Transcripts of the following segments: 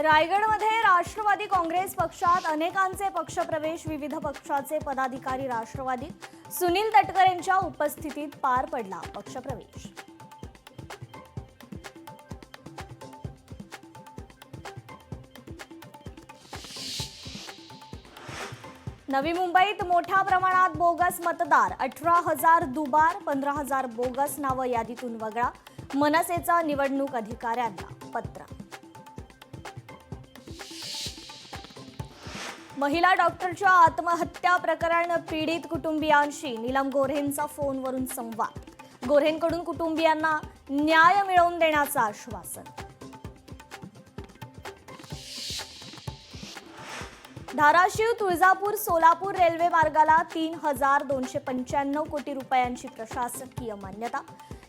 रायगडमध्ये राष्ट्रवादी काँग्रेस पक्षात अनेकांचे पक्षप्रवेश, विविध पक्षाचे पदाधिकारी राष्ट्रवादी सुनील तटकरे यांच्या उपस्थितीत पार पडला पक्षप्रवेश। नवी मुंबईत मोठ्या प्रमाणात बोगस मतदार, 18,000 दुबार, 15,000 बोगस नावं यादीतून वगळा, मनसेचा निवडणूक अधिकाऱ्यांना पत्र। महिला डॉक्टरच्या आत्महत्या प्रकरण पीडित कुटुंबियांशी नीलम गोऱ्हेंचा फोनवरून संवाद, गोऱ्हेंकडून कुटुंबियांना न्याय मिळवून देण्याचं आश्वासन। धाराशिव तुळजापूर सोलापूर रेल्वे मार्गाला 3,295 कोटी रुपयांची प्रशासकीय मान्यता।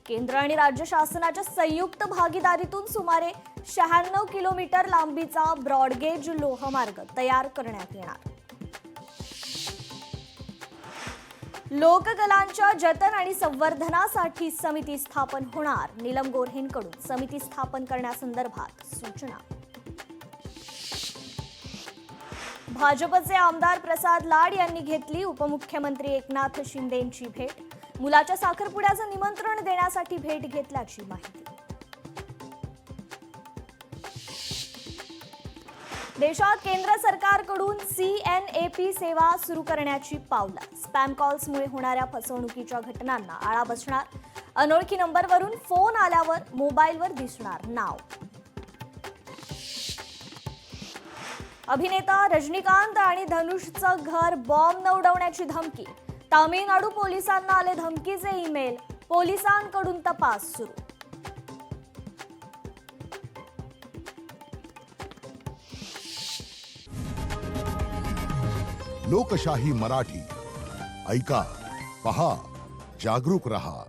केंद्र आणि राज्य शासनाच्या संयुक्त भागीदारीतून सुमारे 96 किलोमीटर लांबीचा ब्रॉडगेज लोहमार्ग तयार करण्यात येणार। लोककलांच्या जतन आणि संवर्धनासाठी समिती स्थापन होणार, नीलम गोऱ्हेंकडून समिती स्थापन करण्यासंदर्भात सूचना। भाजपचे आमदार प्रसाद लाड यांनी घेतली उपमुख्यमंत्री एकनाथ शिंदेंची भेट, मुलाच्या साखरपुड्याचं निमंत्रण देण्यासाठी भेट घेतल्याची माहिती। देशात केंद्र सरकारकडून CNAP सेवा सुरू करण्याची पावलं, स्पॅम कॉल्समुळे होणाऱ्या फसवणुकीच्या घटनांना आळा बसणार। अनोळखी नंबरवरून फोन आल्यावर मोबाईलवर दिसणार नाव। अभिनेता रजनीकांत आणि धनुषचं घर बॉम्बनं उडवण्याची धमकी, तामिळनाडू पोलिसांना आले धमकीचे ईमेल, पोलिसांकडून तपास सुरू। लोकशाही मराठी ऐका, पहा, जागरूक रहा।